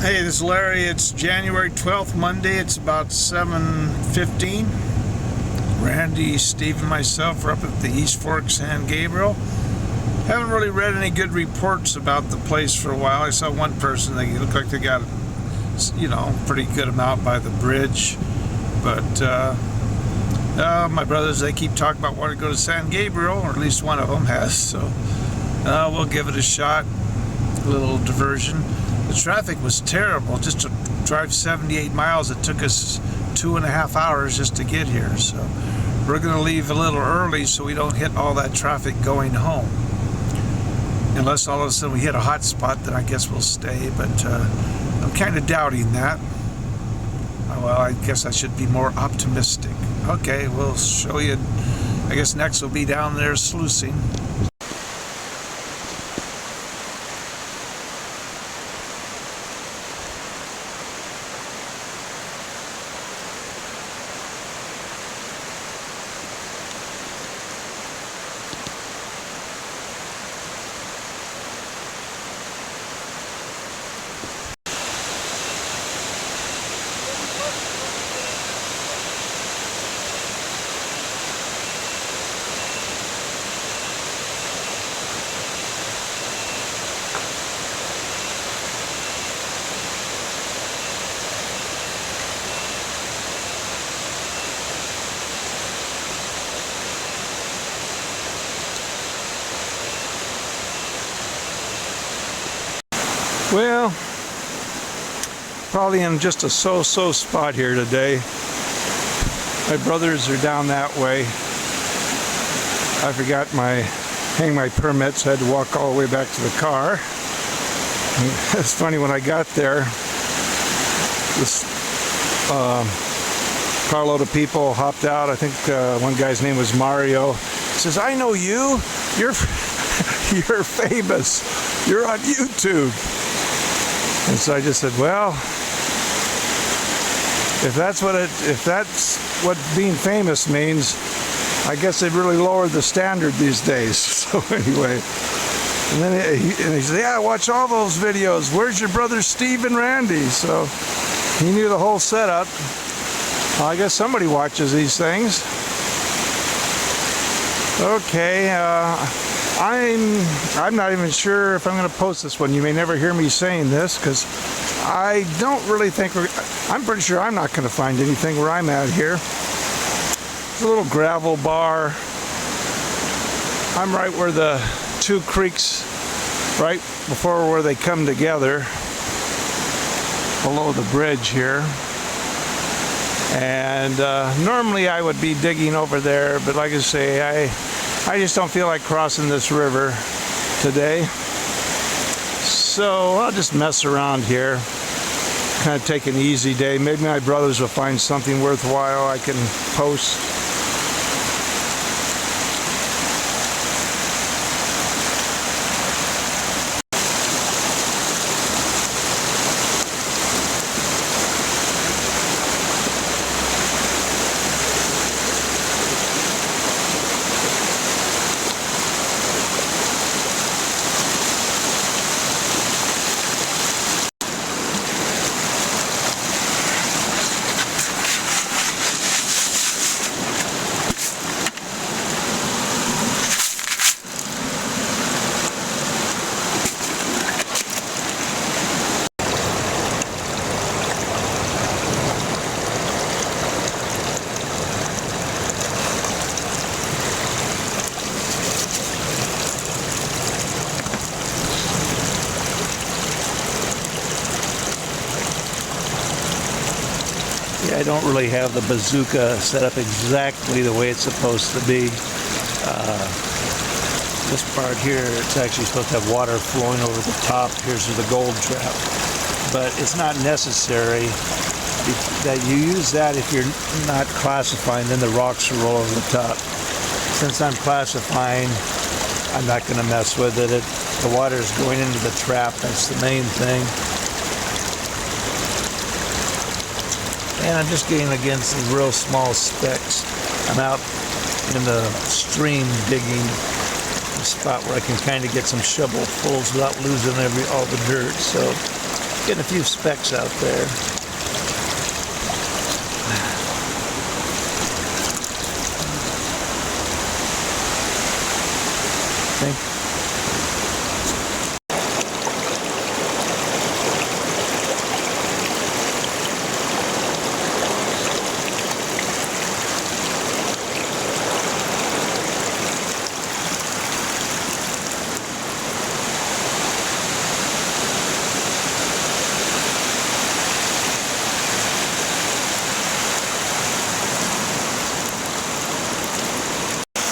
Hey, this is Larry. It's January 12th, Monday. It's about 7:15. Randy, Steve, and myself are up at the East Fork, San Gabriel. Haven't really read any good reports about the place for a while. I saw one person, they looked like they got, pretty good amount by the bridge. But my brothers, they keep talking about wanting to go to San Gabriel, or at least one of them has. So we'll give it a shot. A little diversion. The traffic was terrible. Just to drive 78 miles, it took us 2.5 hours just to get here. So we're going to leave a little early so we don't hit all that traffic going home. Unless all of a sudden we hit a hot spot, then I guess we'll stay. But I'm kind of doubting that. Well, I guess I should be more optimistic. Okay, we'll show you. I guess next will be down there sluicing. Well, probably in just a so-so spot here today. My brothers are down that way. I forgot hang my permits, I had to walk all the way back to the car. It's funny, when I got there, this carload of people hopped out. I think one guy's name was Mario. He says, "I know you. You're famous. You're on YouTube." And so I just said, well, if that's what being famous means, I guess they've really lowered the standard these days. So anyway, and then he said, "Yeah, watch all those videos. Where's your brothers Steve and Randy?" So he knew the whole setup. Well, I guess somebody watches these things. Okay, I'm not even sure if I'm going to post this one. You may never hear me saying this because I don't really think I'm pretty sure I'm not going to find anything where I'm at here. It's a little gravel bar. I'm right where the two creeks, right before where they come together, below the bridge here. And normally I would be digging over there, but like I say, I just don't feel like crossing this river today. So I'll just mess around here, kind of take an easy day. Maybe my brothers will find something worthwhile I can post. I don't really have the bazooka set up exactly the way it's supposed to be. This part here, it's actually supposed to have water flowing over the top. Here's the gold trap. But it's not necessary that you use that if you're not classifying, then the rocks will roll over the top. Since I'm classifying, I'm not going to mess with it. The water is going into the trap. That's the main thing. And I'm just getting against these real small specks. I'm out in the stream digging a spot where I can kind of get some shovelfuls without losing all the dirt. So Getting a few specks out there. Okay.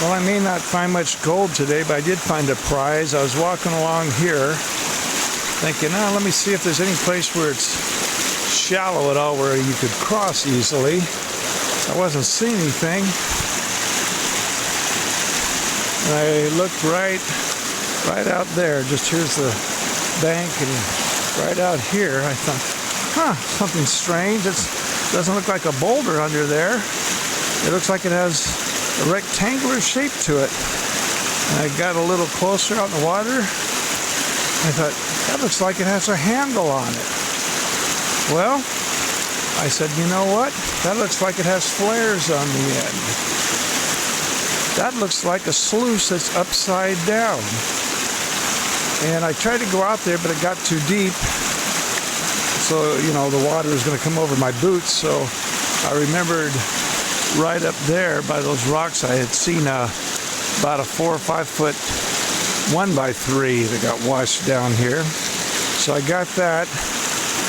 Well, I may not find much gold today, but I did find a prize. I was walking along here thinking, oh, let me see if there's any place where it's shallow at all where you could cross easily. I wasn't seeing anything. And I looked right out there. Just here's the bank, and right out here I thought, something strange. It doesn't look like a boulder under there. It looks like it has a rectangular shape to it. And I got a little closer out in the water. I thought, that looks like it has a handle on it. Well, I said, you know what? That looks like it has flares on the end. That looks like a sluice that's upside down. And I tried to go out there, but it got too deep. So, you know, the water was going to come over my boots. So I remembered right up there by those rocks I had seen about a 4 or 5 foot 1x3 that got washed down here. So I got that,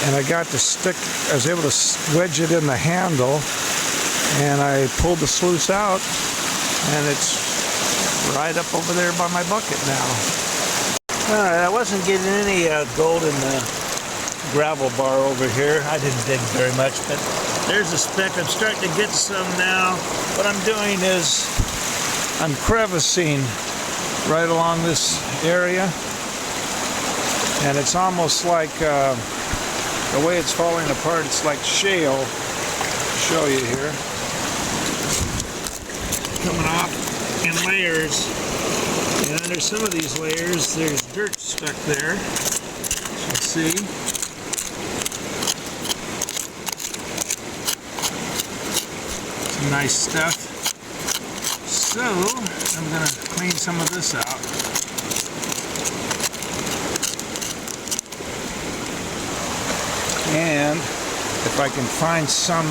and I got the stick. I was able to wedge it in the handle, and I pulled the sluice out, and it's right up over there by my bucket now. Alright, I wasn't getting any gold in the gravel bar over here. I didn't dig very much, but there's a speck. I'm starting to get some now. What I'm doing is I'm crevicing right along this area, and it's almost like the way it's falling apart, it's like shale. I'll show you here. Coming off in layers, and under some of these layers there's dirt stuck there. You can see. Some nice stuff. So I'm going to clean some of this out. And if I can find some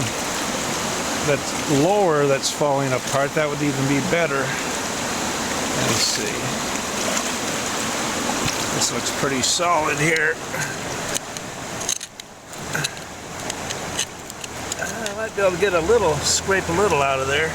that's lower that's falling apart, that would even be better. Let's see. This looks pretty solid here. I might be able to get a little, scrape a little out of there.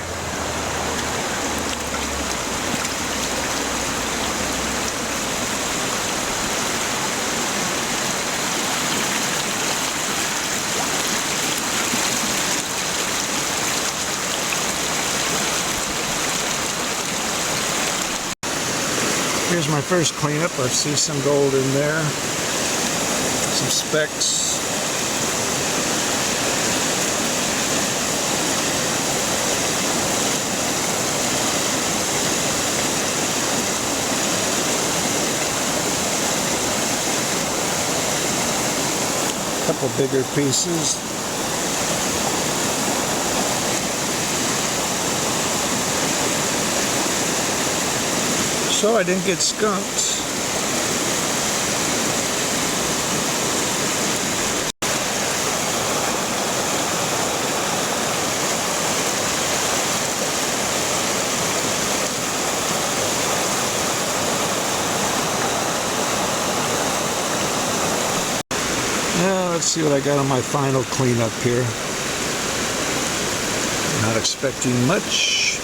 Here's my first cleanup. I see some gold in there, some specks. A couple bigger pieces. So I didn't get skunked. Now let's see what I got on my final cleanup here. Not expecting much.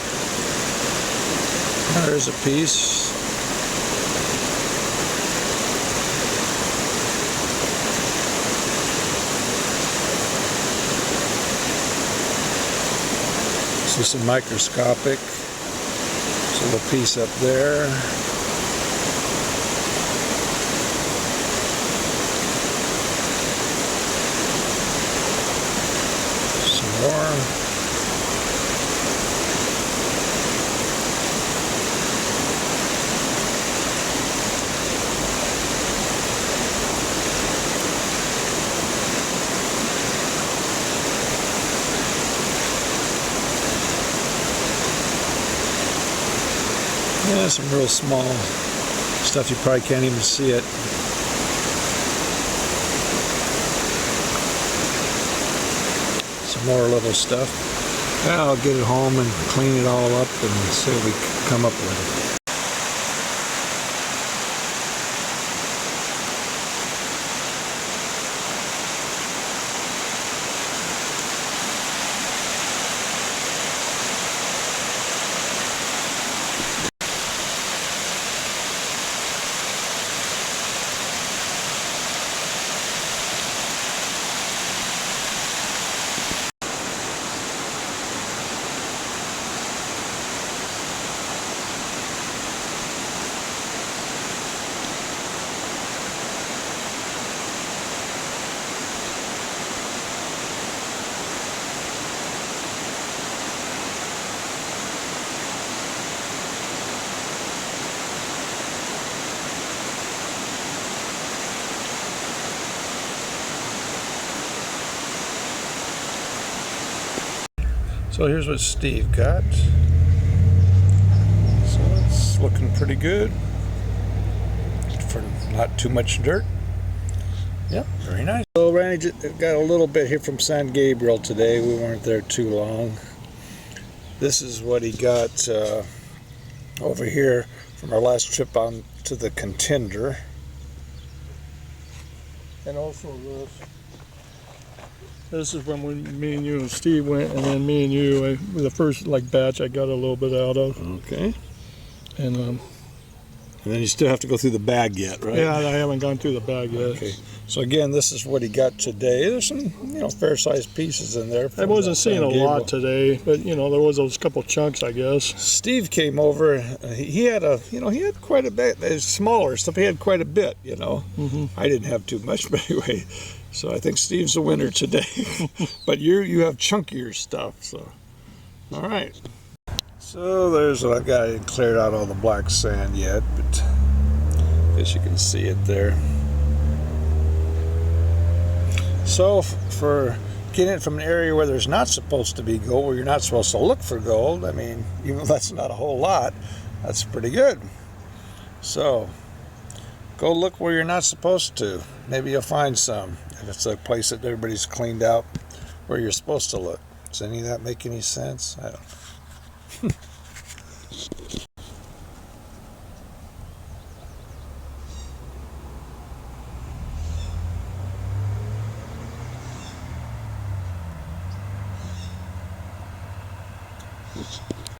There's a piece. This is some microscopic. This little piece up there. Some more. Some real small stuff, you probably can't even see it. Some more little stuff. I'll get it home and clean it all up and see what we come up with. So here's what Steve got. So it's looking pretty good for not too much dirt. Yep, very nice. So Randy just got a little bit here from San Gabriel today. We weren't there too long. This is what he got over here from our last trip on to the Contender. And also this is when me and you and Steve went, and then me and you, the first batch I got a little bit out of. Okay. And then you still have to go through the bag yet, right? Yeah, I haven't gone through the bag yet. Okay. So again, this is what he got today. There's some, fair-sized pieces in there. I wasn't seeing a lot today, but there was those couple chunks, I guess. Steve came over. He had he had quite a bit. It's smaller stuff. He had quite a bit. Mm-hmm. I didn't have too much, but anyway. So I think Steve's the winner today. But you have chunkier stuff. So, all right. So there's what I've got. I didn't clear out all the black sand yet, but I guess you can see it there. So for getting it from an area where there's not supposed to be gold, where you're not supposed to look for gold, I mean, even though that's not a whole lot, that's pretty good. So go look where you're not supposed to. Maybe you'll find some. If it's a place that everybody's cleaned out where you're supposed to look. Does any of that make any sense? I don't know.